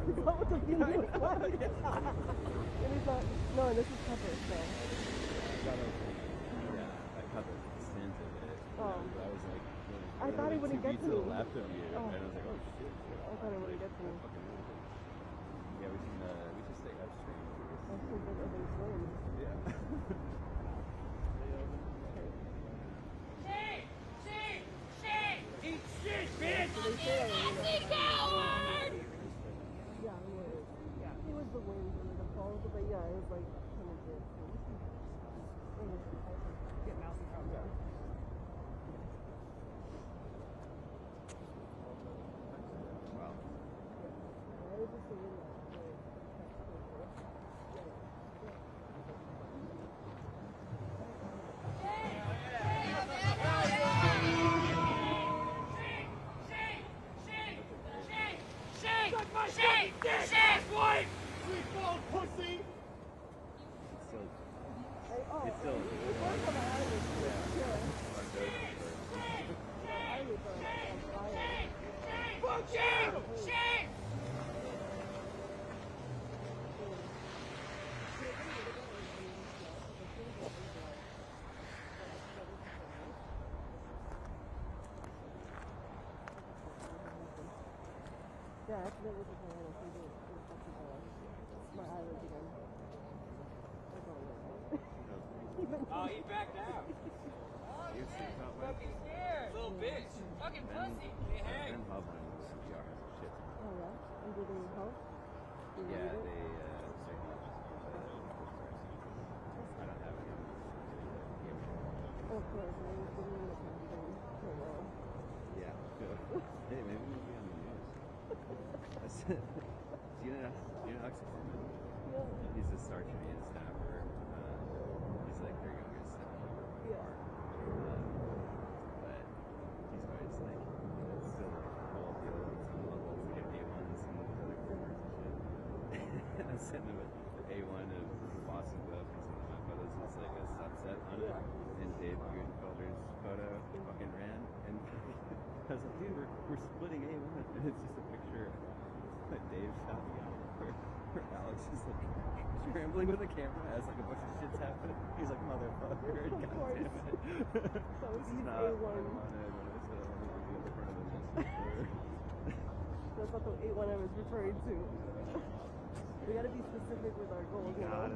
Is that what the funeral is like? It is not. No, this is covered, so. I cut the stint of it. Oh. But I was like, I thought it wouldn't get to me. To the left of you, and I was like, oh shit. I thought it wouldn't get to me. Yeah, we should stay upstream. I think that everything's swims. Yeah. Eat shit, bitch! Fucking coward! Yeah, he was. Yeah. He was the wind and the falls, but yeah, it was like kind of good. Get mouse and trout down. Wow. I was just saying that. Yeah, I accidentally was my eyelids. My eyelids again. Oh, he backed out. Fucking scared. Little bitch. Fucking pussy. Hey. Ben Hovland was CPR has a shit. Oh, yeah? And did they help? Yeah, they I don't have any. Oh, of course. I was giving them the campaign for a while. Yeah. Hey, maybe we'll be on the news. Do you know Alex Foreman? Yeah. He's a sergeant and snapper. He's like their youngest snapper by far. But he's always like, it's still like a whole deal with some levels to get A1s and other cameras and shit. I was sitting with A1 of Boston Globe and some of my photos was like a sunset on it. And Dave Gutenfelder's photo fucking ran. And I was like, dude, we're splitting A1. And it's just a picture that Dave shot me out where Alex is like scrambling with the camera as like a bunch of shit's happening. He's like, motherfucker, god damn it. So This is he's not A1. what I wanted when I said I wanted to be at the front of the list. That's not the A1 I was referring to. We gotta be specific with our goals, you know?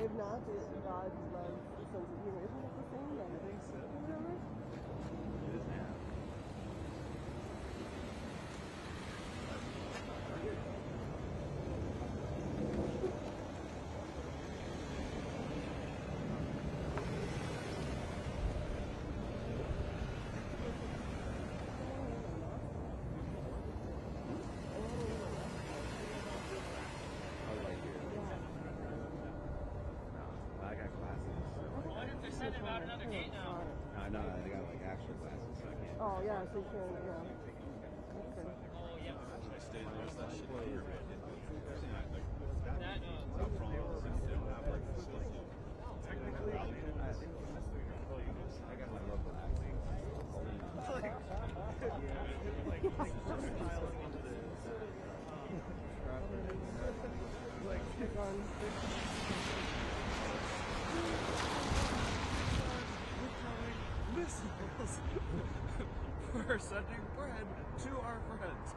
If not, God's love, sense of humor. Isn't it the same? I think so. Whatever. It is now. Oh, yeah, so you can, yeah. Okay. Oh, yeah. I got my local accent. Missiles! We're sending bread to our friends.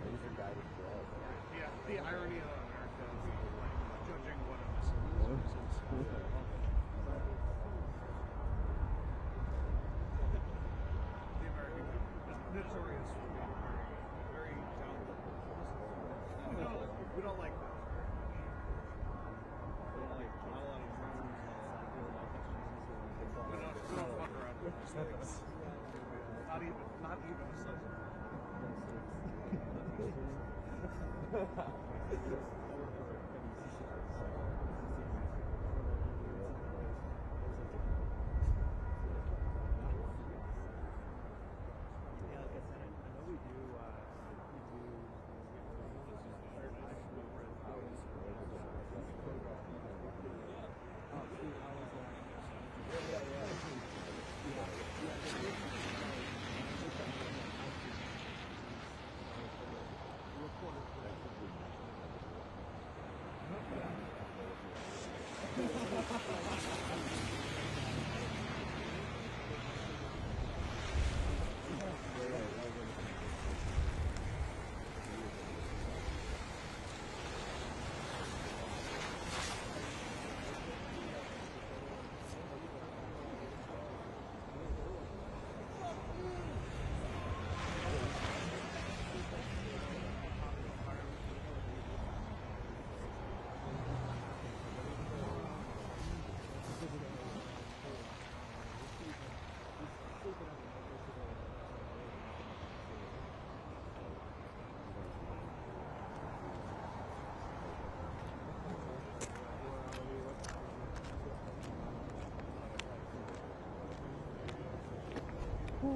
These are guided bread. Yeah, the irony of America is like judging what a missile is. The American government is notorious for being very down. We don't like that. We don't fuck around with these things. Not even a second.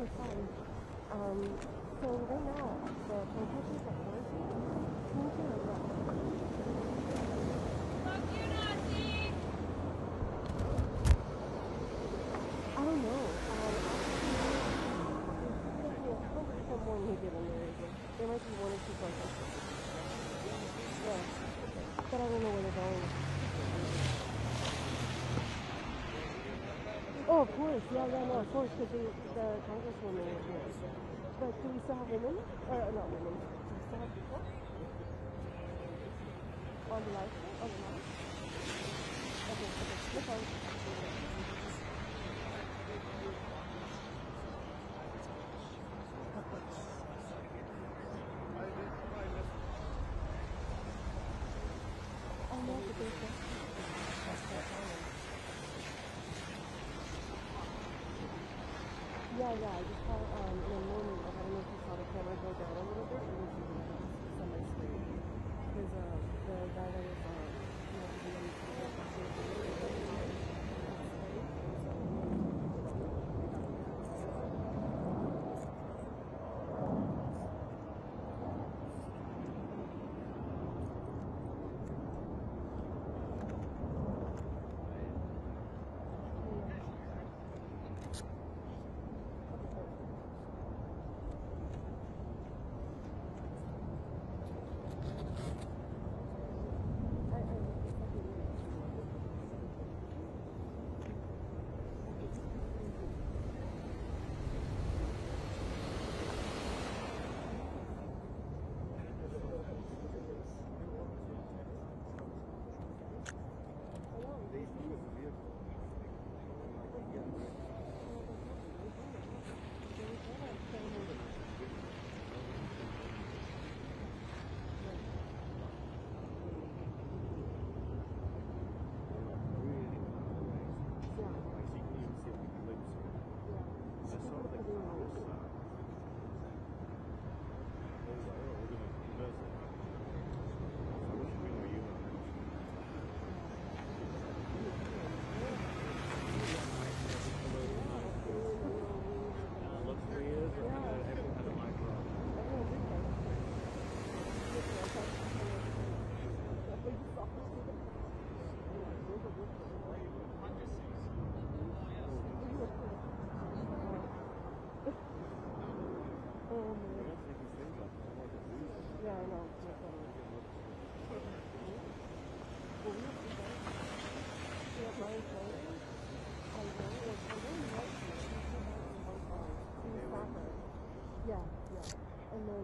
is fine. So right now, the protesters at work seem to have left. Fuck you, Nazi! I don't know. There's definitely 100% more naked than there is. There might be one or two protesters. Yeah. But I don't know where they're going. Oh, of course. Yeah, no, of course, because the Congresswomen were here. But do we still have women? Not women. Do we still have people? On the live? On the live? Okay, no problem. Oh, no, but there's Yeah, I just saw in a moment, like, I don't know if you saw the camera go down a little bit, or if you can just on my screen. Because the guy that was, and then,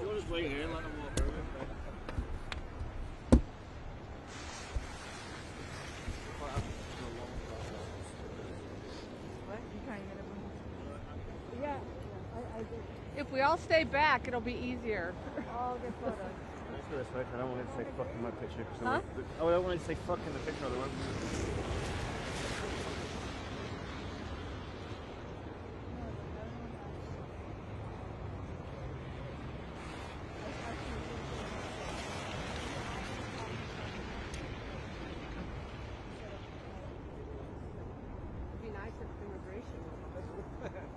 You'll just wait here and let them walk over. What? You trying to get a yeah, I did. If we all stay back, it'll be easier. I'll get photos. Let's do this, right? I don't want to say fuck in my picture. Huh? Oh, I don't want to say fuck in the picture of the one. It'd be nice if immigration was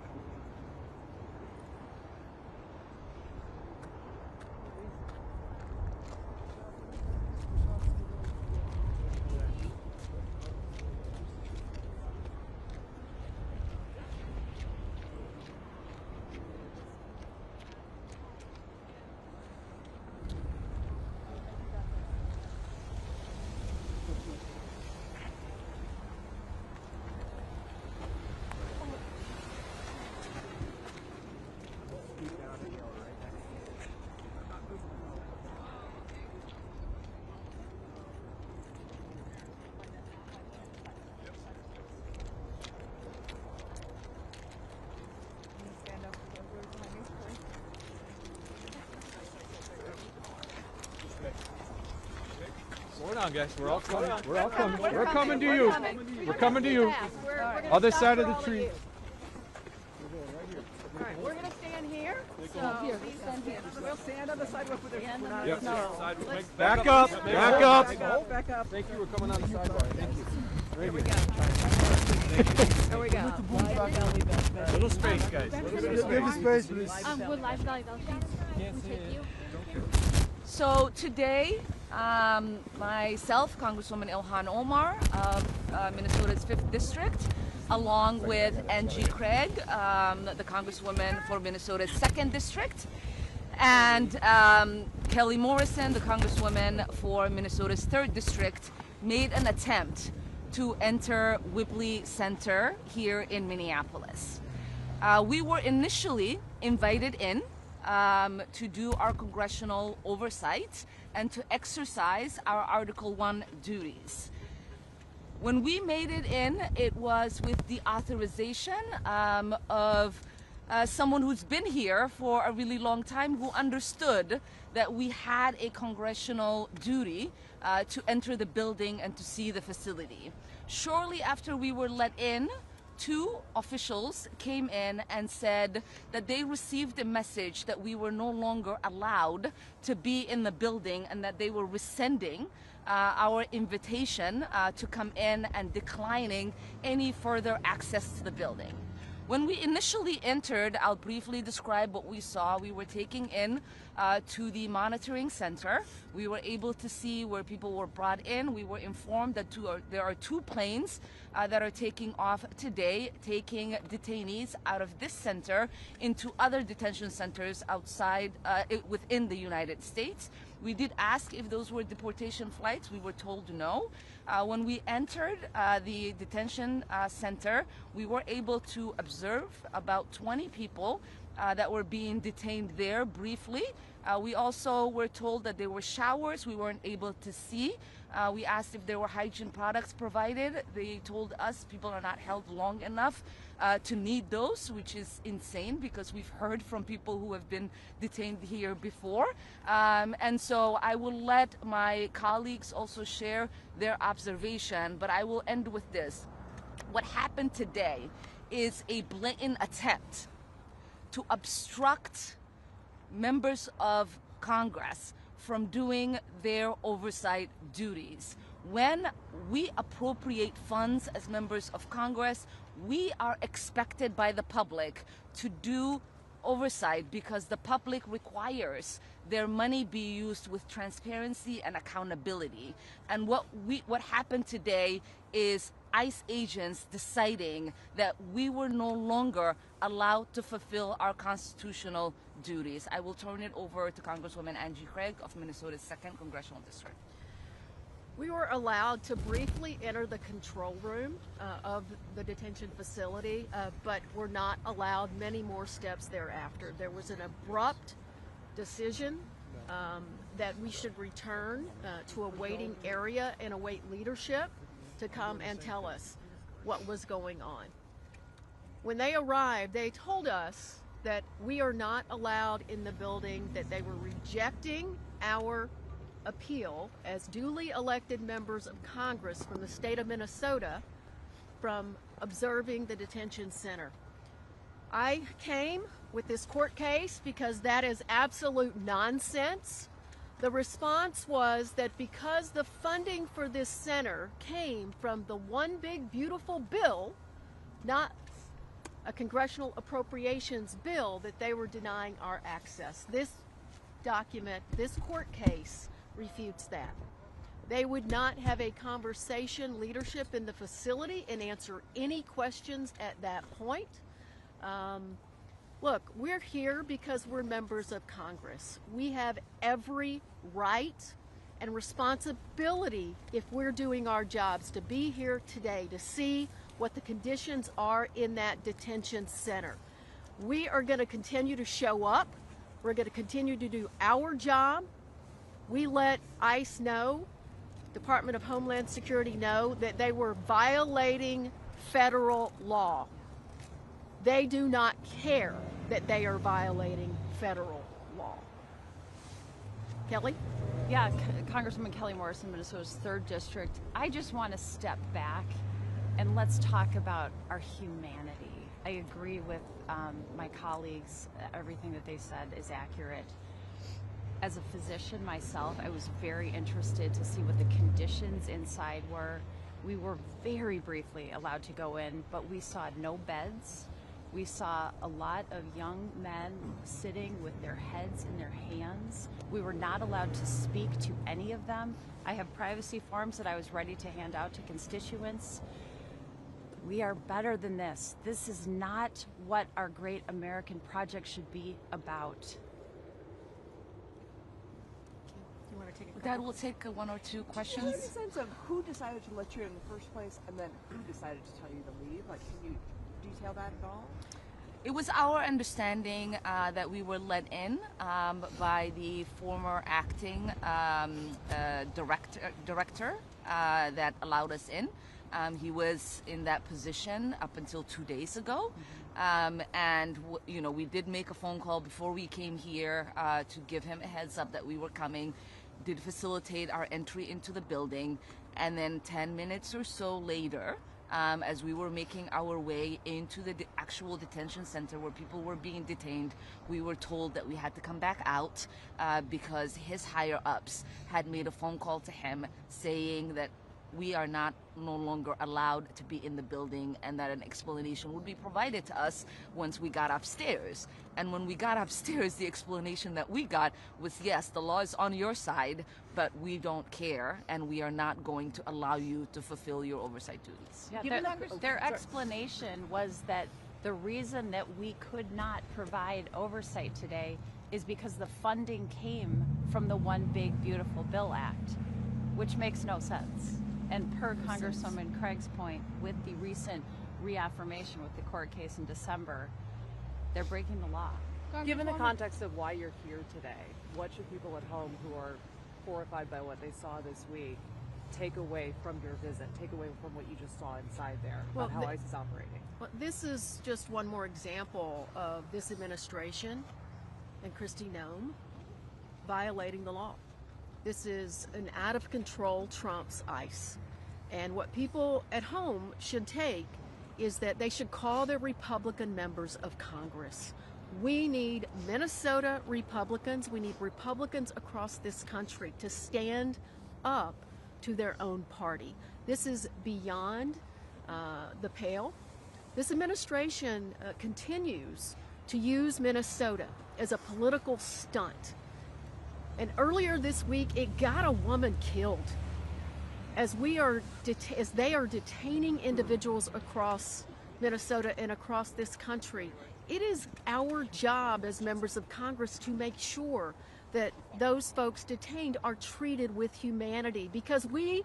Slow down, guys. We're all coming. We're all coming. We're coming to you. We're coming to you. Other side of the tree. All right, we're going to stand here. So here, stand here. We'll stand on the sidewalk with their Yep. No. Back up. Back up. Back up. Thank you. We're coming on the sidewalk. Thank you. There we go. There we go. Little space, guys. Little space, please. Would live volleyball please take you? So today, myself, Congresswoman Ilhan Omar of Minnesota's 5th District, along with Angie Craig, the Congresswoman for Minnesota's 2nd District, and Kelly Morrison, the Congresswoman for Minnesota's 3rd District, made an attempt to enter Whibley Center here in Minneapolis. We were initially invited in to do our congressional oversight and to exercise our Article 1 duties. When we made it in, it was with the authorization of someone who's been here for a really long time, who understood that we had a congressional duty to enter the building and to see the facility. Shortly after we were let in, 2 officials came in and said that they received a message that we were no longer allowed to be in the building and that they were rescinding our invitation to come in and declining any further access to the building. When we initially entered, I'll briefly describe what we saw. We were taken in to the monitoring center. We were able to see where people were brought in. We were informed that there are 2 planes that are taking off today, taking detainees out of this center into other detention centers outside, within the United States. We did ask if those were deportation flights. We were told no. When we entered the detention center, we were able to observe about 20 people that were being detained there briefly. We also were told that there were showers we weren't able to see. We asked if there were hygiene products provided. They told us people are not held long enough to need those, which is insane because we've heard from people who have been detained here before. And so I will let my colleagues also share their observation, but I will end with this. What happened today is a blatant attempt to obstruct members of Congress from doing their oversight duties. When we appropriate funds as members of Congress, we are expected by the public to do oversight because the public requires their money be used with transparency and accountability. And what happened today is ICE agents deciding that we were no longer allowed to fulfill our constitutional duties. I will turn it over to Congresswoman Angie Craig of Minnesota's 2nd Congressional District. We were allowed to briefly enter the control room of the detention facility, but were not allowed many more steps thereafter. There was an abrupt decision that we should return to a waiting area and await leadership to come and tell us what was going on. When they arrived, they told us that we are not allowed in the building, that they were rejecting our appeal as duly elected members of Congress from the state of Minnesota from observing the detention center. I came with this court case because that is absolute nonsense. The response was that because the funding for this center came from the One Big Beautiful Bill, not a congressional appropriations bill, that they were denying our access. This document, this court case, refutes that. They would not have a conversation, leadership in the facility, and answer any questions at that point. Look, we're here because we're members of Congress. We have every right and responsibility, if we're doing our jobs, to be here today to see what the conditions are in that detention center. We are going to continue to show up. We're going to continue to do our job. We let ICE know, Department of Homeland Security know, that they were violating federal law. They do not care that they are violating federal law. Kelly? Yeah, Congresswoman Kelly Morrison, Minnesota's 3rd District. I just want to step back and let's talk about our humanity. I agree with my colleagues. Everything that they said is accurate. As a physician myself, I was very interested to see what the conditions inside were. We were very briefly allowed to go in, but we saw no beds. We saw a lot of young men sitting with their heads in their hands. We were not allowed to speak to any of them. I have privacy forms that I was ready to hand out to constituents. We are better than this. This is not what our great American project should be about. You want to take a That will take 1 or 2 questions. Do you have a sense of who decided to let you in the first place and then who decided to tell you to leave? Like, can you detail that at all? It was our understanding that we were let in by the former acting director that allowed us in. He was in that position up until 2 days ago. And you know, we did make a phone call before we came here to give him a heads up that we were coming, did facilitate our entry into the building, and then 10 minutes or so later, as we were making our way into the actual detention center where people were being detained, we were told that we had to come back out because his higher ups had made a phone call to him saying that we are no longer allowed to be in the building and that an explanation would be provided to us once we got upstairs. And when we got upstairs, the explanation that we got was, yes, the law is on your side, but we don't care and we are not going to allow you to fulfill your oversight duties. Yeah, their explanation was that the reason that we could not provide oversight today is because the funding came from the One Big Beautiful Bill Act, which makes no sense. And per Congresswoman Craig's point, with the recent reaffirmation with the court case in December, they're breaking the law. Given the context of why you're here today, what should people at home who are horrified by what they saw this week take away from your visit, take away from what you just saw inside there, about how ICE is operating? Well, this is just one more example of this administration and Kristi Noem violating the law. This is an out-of-control Trump's ICE. And what people at home should take is that they should call their Republican members of Congress. We need Minnesota Republicans, we need Republicans across this country to stand up to their own party. This is beyond the pale. This administration continues to use Minnesota as a political stunt. And earlier this week, it got a woman killed as they are detaining individuals across Minnesota and across this country. It is our job as members of Congress to make sure that those folks detained are treated with humanity, because we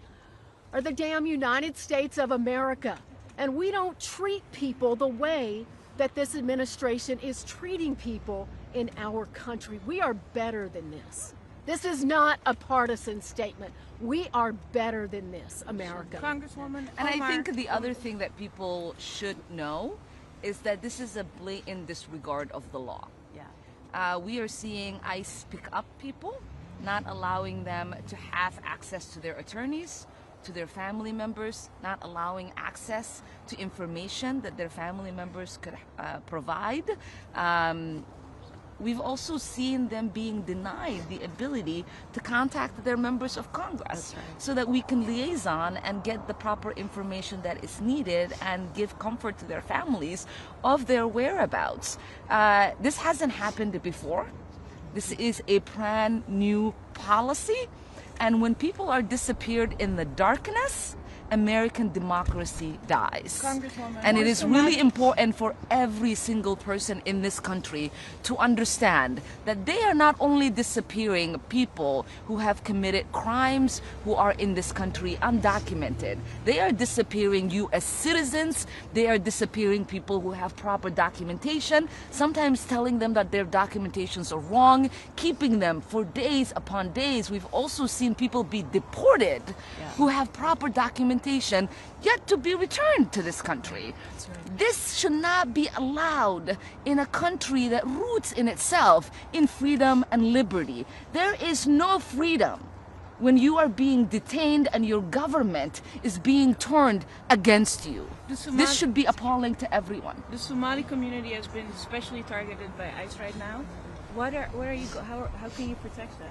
are the damn United States of America, and we don't treat people the way that this administration is treating people in our country. We are better than this. This is not a partisan statement. We are better than this, America. Congresswoman, and I think the other thing that people should know is that this is a blatant disregard of the law. Yeah. We are seeing ICE pick up people, not allowing them to have access to their attorneys, to their family members, not allowing access to information that their family members could provide. We've also seen them being denied the ability to contact their members of Congress so that we can liaison and get the proper information that is needed and give comfort to their families of their whereabouts. This hasn't happened before. This is a brand new policy. And when people are disappeared in the darkness, American democracy dies. And it is really important for every single person in this country to understand that they are not only disappearing people who have committed crimes, who are in this country undocumented. They are disappearing U.S. citizens. They are disappearing people who have proper documentation, sometimes telling them that their documentations are wrong, keeping them for days upon days. We've also seen people be deported who have proper documentation yet to be returned to this country. This should not be allowed in a country that roots in itself in freedom and liberty. There is no freedom when you are being detained and your government is being turned against you. This should be appalling to everyone. The Somali community has been especially targeted by ICE right now. How can you protect them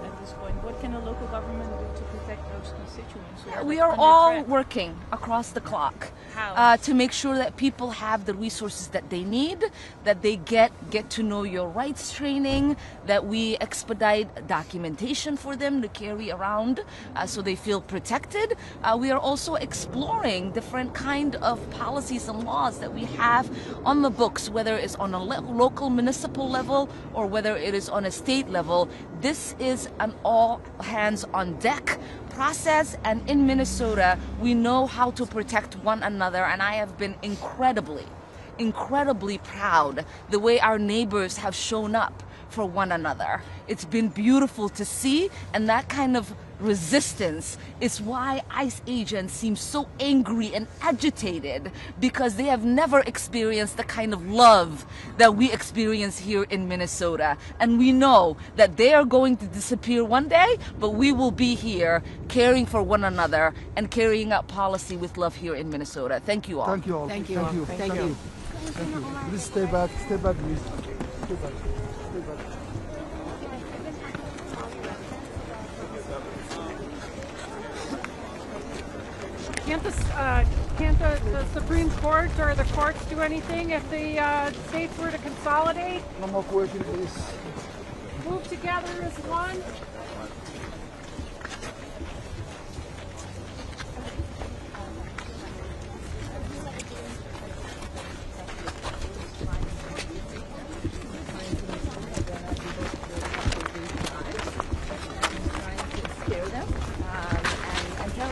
at this point? What can a local government do to protect those constituents? We are all working across the clock How? to make sure that people have the resources that they need, that they get to know your rights training, that we expedite documentation for them to carry around so they feel protected. We are also exploring different kind of policies and laws that we have on the books, whether it's on a local municipal level or whether it is on a state level. This is an all hands on deck process, and in Minnesota we know how to protect one another, and I have been incredibly proud the way our neighbors have shown up for one another. It's been beautiful to see, and that kind of resistance is why ICE agents seem so angry and agitated, because they have never experienced the kind of love that we experience here in Minnesota. And we know that they are going to disappear one day, but we will be here caring for one another and carrying out policy with love here in Minnesota. Thank you all. Thank you all. Thank you. Thank you. Thank you. Thank you. Please stay back, please. Stay back. Stay back. Can't the Supreme Court or the courts do anything if the states were to consolidate? No more questions, please. Move together as one?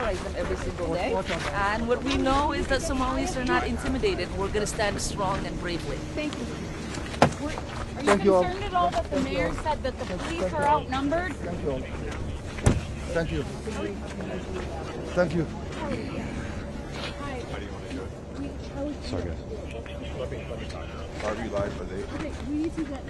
Them every single day. And what we know is that Somalis are not intimidated. We're going to stand strong and bravely. Thank you. Are you concerned at all that the mayor said that the police are outnumbered? Thank you all. Thank you. Thank you. Sorry, guys. Let me talk. Are we live for late? Okay, we need to get...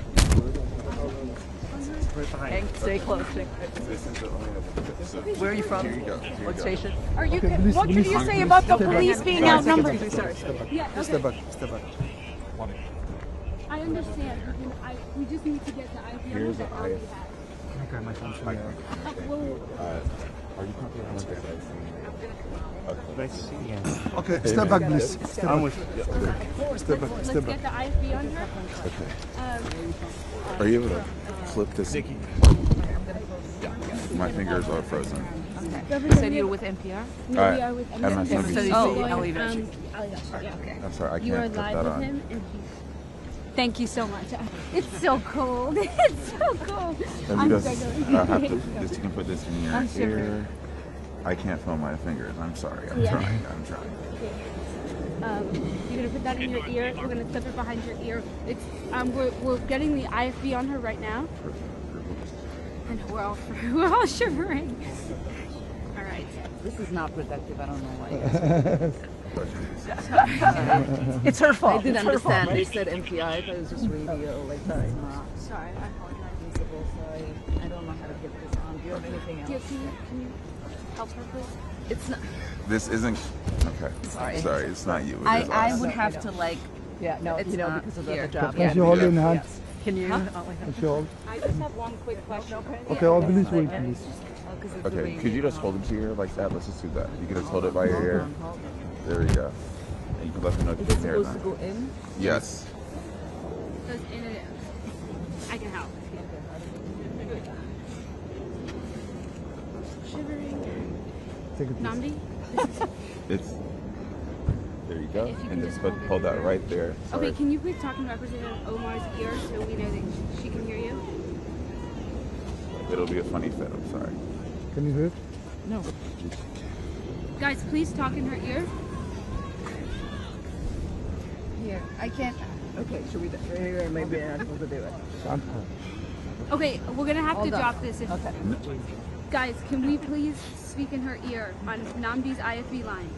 Hank, stay close. This is the only Where are you from? Here you go. What station? Are you? What can you say about the police being outnumbered? Yeah, okay. Step back. Step back. I understand. We just need to get the IPR. Here's the IF. Okay, my phone's Are you comfortable with this? Nice to see you again. Okay, step back, please. I'm with you. Step back. Let's Step get back. the IFB on her. Okay. Are you able to flip this? My fingers are frozen. You said you were with NPR? No, we are with MSNBC. Oh, I'll leave it. Okay. I'm sorry, I You are can't put live that with on. him, and thank you so much. It's so cold. It's so cold. Let me just, I have to, just you can put this in your I'm sure. ear. I can't feel my fingers. I'm sorry. I'm Yeah. trying. I'm trying. You're gonna put that in your ear. We're gonna clip it behind your ear. It's we're getting the IFB on her right now, and we're all shivering. All right. This is not productive. I don't know why. It's her fault. I didn't It's her understand. fault. They said MPI. I thought it was just radio. Like that's not. Sorry, I apologize. Feasible, so I don't know how to get this on. Do you have anything else? Can you help her, please? It's not. This isn't, okay. Sorry. It's not you. It is I us. would have to like. Yeah, no, It's you know, not because of here. the job. Can you hold in hand? Can you? Huh? Can you hold? I just have one quick question. Okay, all please wait, please. Okay, could you just hold it to your ear like that? Let's just do that. You can just hold it by your ear. There we go. And you can let me know if you Is it can hear it supposed to now. go in? Yes. Goes in and out. I can help. Shivering. Take it. Namdi? It's, there you go. If you can And just just hold that right there. Sorry. Okay, can you please talk in Representative Omar's ear so we know that she can hear you? It'll be a funny fit. I'm sorry. Can you hear? No. Guys, please talk in her ear. Here, I can't. Okay, should we? Maybe I'm able to do it. Okay, we're gonna have Hold to on. drop this. Okay. Guys, can we please speak in her ear on Namdi's IFB line?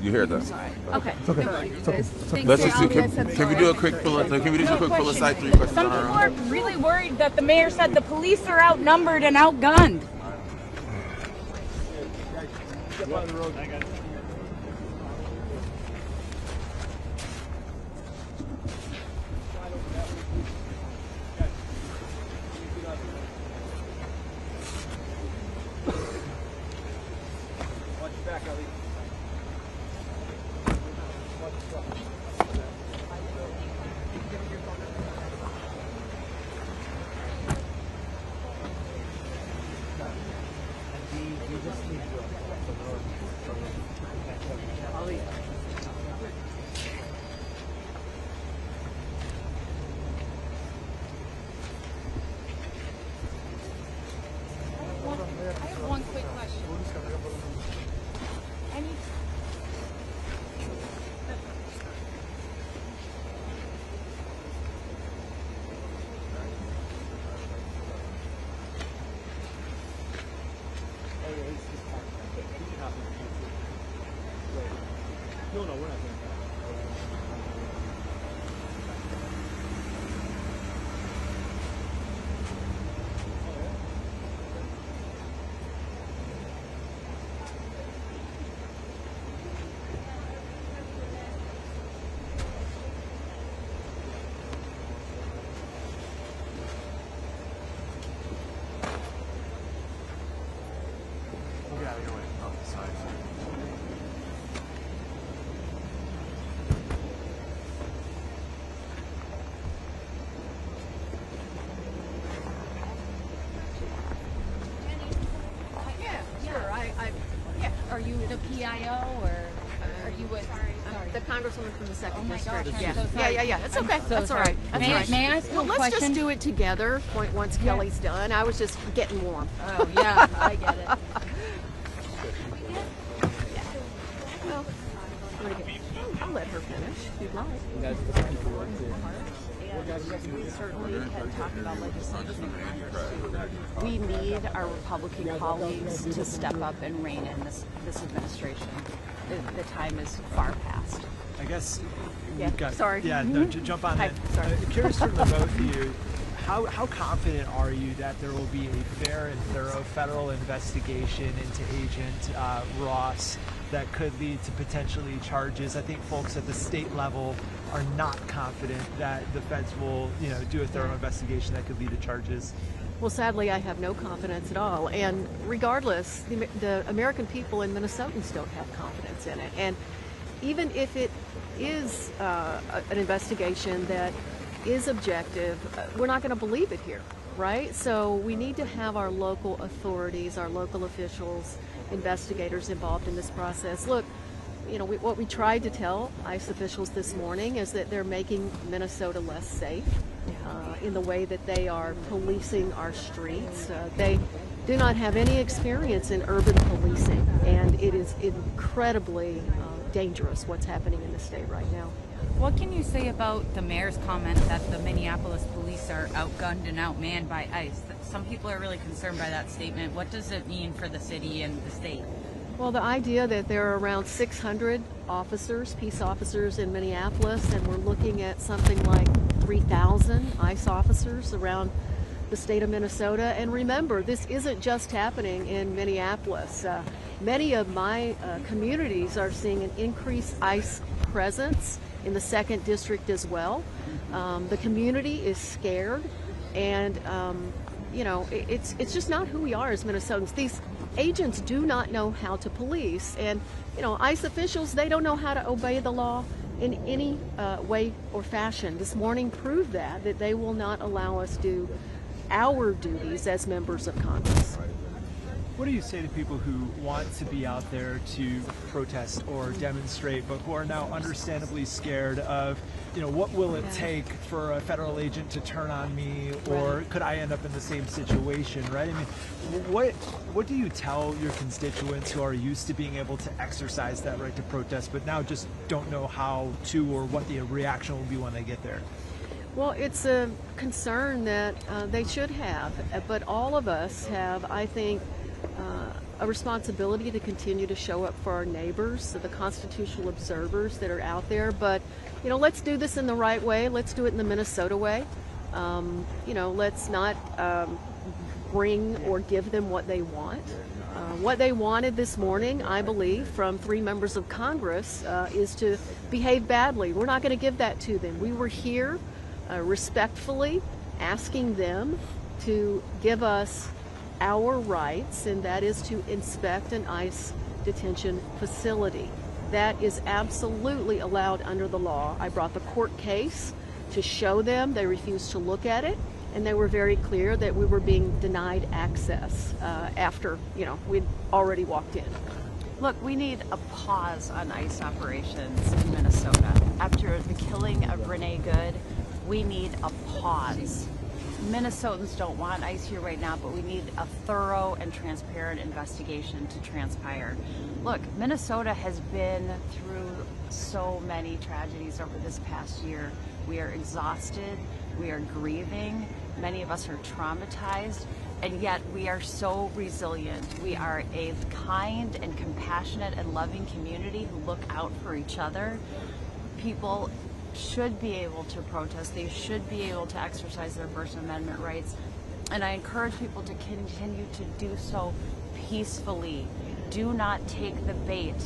You hear them? Sorry. Okay. It's okay. It's okay. It's okay. Let's just do. Can we do a quick pull? Can we do a quick pull aside 3 questions Some on people our are own? really worried that the mayor said the police are outnumbered and outgunned. I have one quick question. No, we're not doing that. Are you the PIO or are you with? The Congresswoman from the 2nd Oh my District. gosh, I'm Yeah. so sorry. Yeah. It's okay. I'm so That's all sorry. right. That's all right. May I ask you Well, a let's question? just do it together once Kelly's done. I was just getting warm. Oh yeah, I get it. Well, I'll let her finish if you'd like. We certainly can talk about legislation in Congress too. We need our Republican colleagues to step up and rein in this administration. The time is far past. I guess Yeah, we've got. sorry. Yeah, no, jump on Hi, in. sorry. Curious from the both of you, how confident are you that there will be a fair and thorough federal investigation into Agent Ross that could lead to potentially charges? I think folks at the state level are not confident that the feds will, do a thorough investigation that could lead to charges. Well, sadly, I have no confidence at all. And regardless, the American people and Minnesotans don't have confidence in it. And even if it is an investigation that is objective, we're not going to believe it here, right? So we need to have our local authorities, our local officials, investigators involved in this process. Look, what we tried to tell ICE officials this morning is that they're making Minnesota less safe in the way that they are policing our streets. They do not have any experience in urban policing, and it is incredibly dangerous what's happening in the state right now. What can you say about the mayor's comment that the Minneapolis police are outgunned and outmanned by ICE? Some people are really concerned by that statement. What does it mean for the city and the state? Well, the idea that there are around 600 officers, peace officers in Minneapolis, and we're looking at something like 3,000 ICE officers around the state of Minnesota. And remember, this isn't just happening in Minneapolis. Many of my communities are seeing an increased ICE presence in the 2nd District as well. The community is scared, and it's just not who we are as Minnesotans. These agents do not know how to police, and ICE officials, they don't know how to obey the law in any way or fashion. This morning proved that they will not allow us to do our duties as members of Congress. What do you say to people who want to be out there to protest or demonstrate, but who are now understandably scared of, what will it take for a federal agent to turn on me, or could I end up in the same situation, right? I mean, what do you tell your constituents who are used to being able to exercise that right to protest, but now just don't know how to or what the reaction will be when they get there? Well, it's a concern that they should have, but all of us have, I think, a responsibility to continue to show up for our neighbors, so the constitutional observers that are out there. But, you know, let's do this in the right way. Let's do it in the Minnesota way. You know, let's not bring or give them what they want. What they wanted this morning, I believe, from 3 members of Congress is to behave badly. We're not going to give that to them. We were here respectfully asking them to give us our rights, and that is to inspect an ICE detention facility. That is absolutely allowed under the law. I brought the court case to show them. They refused to look at it, and they were very clear that we were being denied access after, you know, we'd already walked in. Look, we need a pause on ICE operations in Minnesota. After the killing of Renee Good, we need a pause. Minnesotans don't want ICE here right now, but we need a thorough and transparent investigation to transpire. Look, Minnesota has been through so many tragedies over this past year. We are exhausted, we are grieving, many of us are traumatized, and yet we are so resilient. We are a kind and compassionate and loving community who look out for each other. People should be able to protest. They should be able to exercise their First Amendment rights. And I encourage people to continue to do so peacefully. Do not take the bait.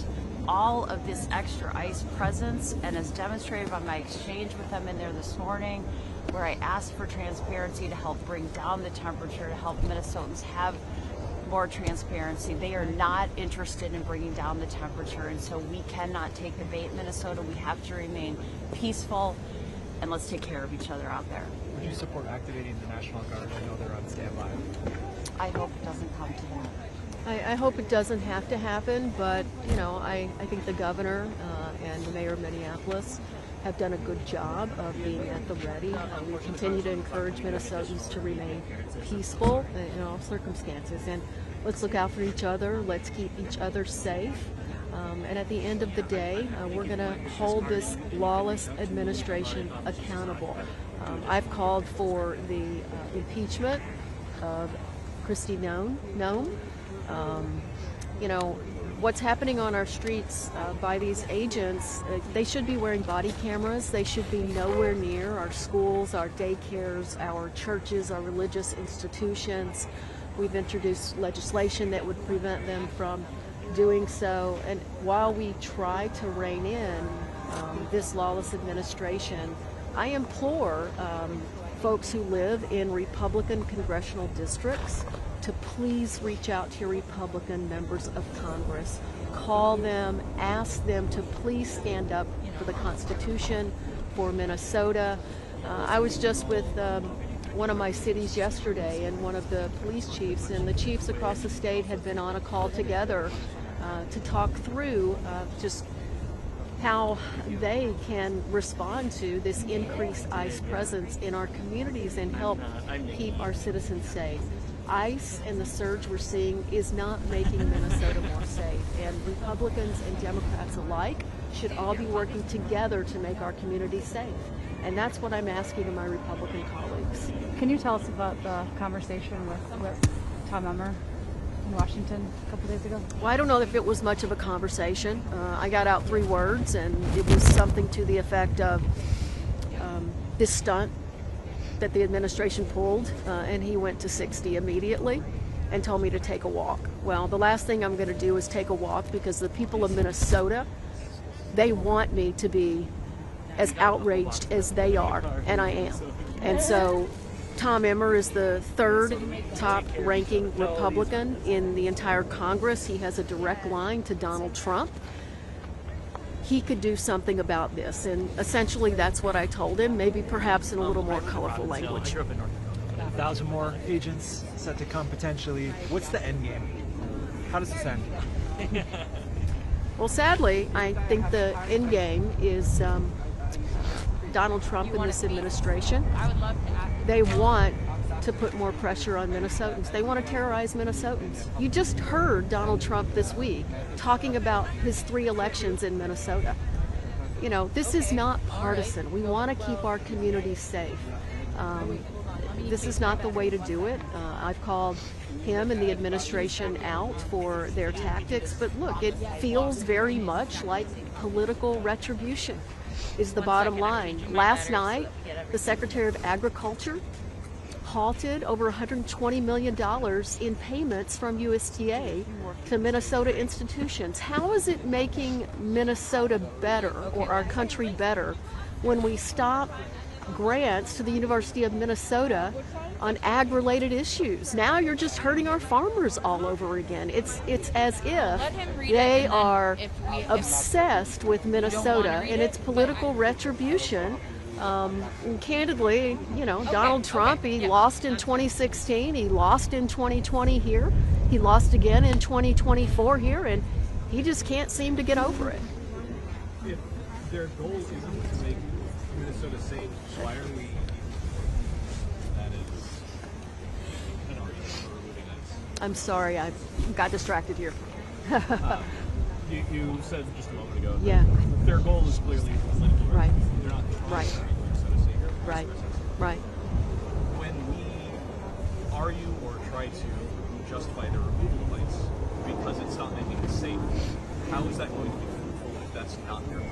All of this extra ICE presence, and as demonstrated by my exchange with them in there this morning, where I asked for transparency to help bring down the temperature, to help Minnesotans have more transparency. They are not interested in bringing down the temperature, and so we cannot take the bait in Minnesota. We have to remain peaceful, and let's take care of each other out there. Would you support activating the National Guard? I know they're on standby. I hope it doesn't come to that. I hope it doesn't have to happen, but, you know, I think the governor and the mayor of Minneapolis have done a good job of being at the ready. We continue to encourage Minnesotans to remain peaceful in all circumstances, and let's look out for each other. Let's keep each other safe. And at the end of the day, we're going to hold this lawless administration accountable. I've called for the impeachment of Kristi Noem. You know, what's happening on our streets by these agents, they should be wearing body cameras. They should be nowhere near our schools, our daycares, our churches, our religious institutions. We've introduced legislation that would prevent them from doing so. And while we try to rein in this lawless administration, I implore folks who live in Republican congressional districts to please reach out to your Republican members of Congress. Call them, ask them to please stand up for the Constitution, for Minnesota. I was just with one of my cities yesterday and one of the police chiefs, and the chiefs across the state had been on a call together to talk through just how they can respond to this increased ICE presence in our communities and help keep our citizens safe. ICE and the surge we're seeing is not making Minnesota more safe, and Republicans and Democrats alike should all be working together to make our communities safe. And that's what I'm asking of my Republican colleagues. Can you tell us about the conversation with Tom Emmer in Washington a couple days ago? Well, I don't know if it was much of a conversation. I got out 3 words, and it was something to the effect of this stunt that the administration pulled, and he went to 60 immediately and told me to take a walk. Well, the last thing I'm going to do is take a walk, because the people of Minnesota, they want me to be as outraged as they are, and I am. And so Tom Emmer is the 3rd top ranking Republican in the entire Congress. He has a direct line to Donald Trump. He could do something about this, and essentially that's what I told him, maybe perhaps in a little more colorful language. 1,000 more agents set to come potentially. What's the end game? How does this end? Well, sadly, I think the end game is Donald Trump and this administration. They want to put more pressure on Minnesotans. They want to terrorize Minnesotans. You just heard Donald Trump this week talking about his 3 elections in Minnesota. You know, this is not partisan. We want to keep our communities safe. This is not the way to do it. I've called him and the administration out for their tactics, but look, it feels very much like political retribution is the bottom line. Last night, the Secretary of Agriculture halted over $120 million in payments from USDA to Minnesota institutions. How is it making Minnesota better or our country better when we stop grants to the University of Minnesota on ag-related issues? Now you're just hurting our farmers all over again. It's as if they are obsessed with Minnesota and its political retribution. Candidly, you know, Donald Trump, he lost in 2016, he lost in 2020 here, he lost again in 2024 here, and he just can't seem to get over it. If their goal isn't to make Minnesota safe, why are we? That is an argument for removing ICE. I'm sorry, I got distracted here. You said just a moment ago. Yeah. Their goal is clearly political. Right. They're not trying to Right. make Minnesota safer. Right. Right. When we argue or try to justify the removal of ICE because it's not making it safe, how is that going to be fruitful if that's not their goal?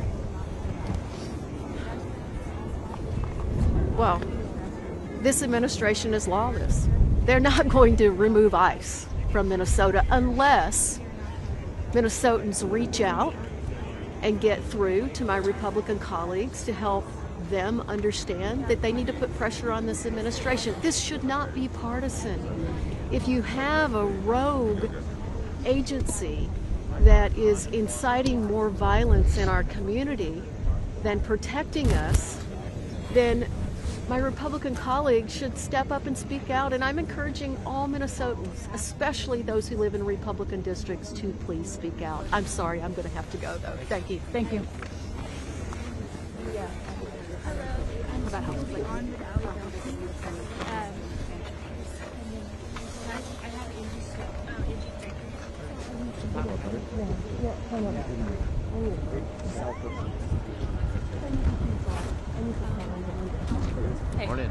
Well, this administration is lawless. They're not going to remove ICE from Minnesota unless Minnesotans reach out and get through to my Republican colleagues to help them understand that they need to put pressure on this administration. This should not be partisan. If you have a rogue agency that is inciting more violence in our community than protecting us, then my Republican colleagues should step up and speak out, and I'm encouraging all Minnesotans, especially those who live in Republican districts, to please speak out. I'm sorry, I'm going to have to go, though. Thank you. Thank you. Yeah. How about help, please? Hey. Morning.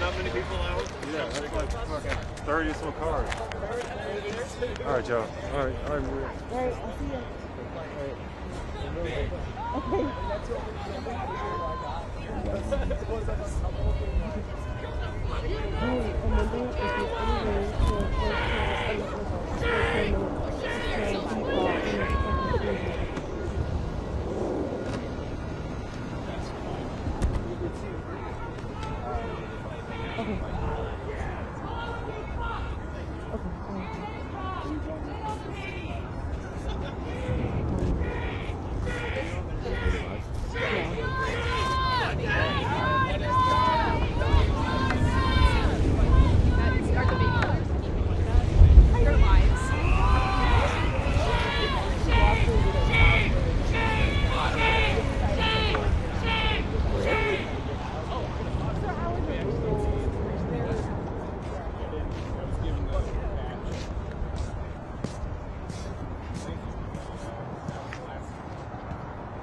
Not many people out? Yeah, that's like fucking 30 some cars. All right, Joe. All right, Maria. All right, I'll see you.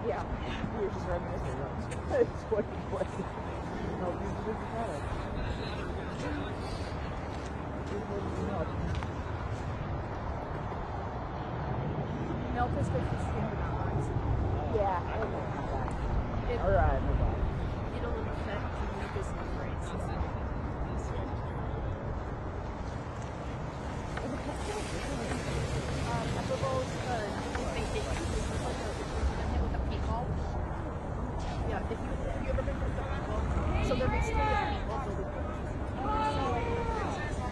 Yeah, we were just running this around. It's what you play. No, this is the product. Milk is good for skin dollars. Yeah, I don't know that. All right, no problem. It'll affect the mucus membranes. Yeah, if you ever been to the so they're basically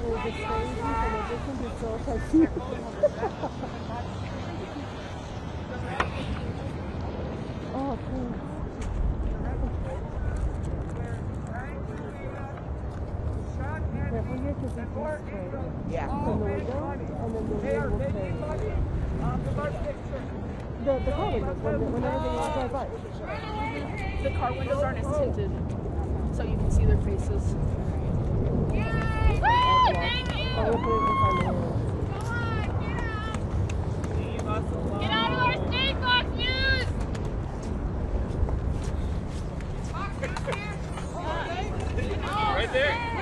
Well, the crazy and it doesn't be so touchy. Oh, thanks. Careful here, because Yeah. From the window, and then the wind will carry it. The car windows, whenever they drive by. The car windows aren't as tinted, so you can see their faces. Yay! Woo! Thank you! I will put it in front of me. Get out of our state, Fox News! Right there.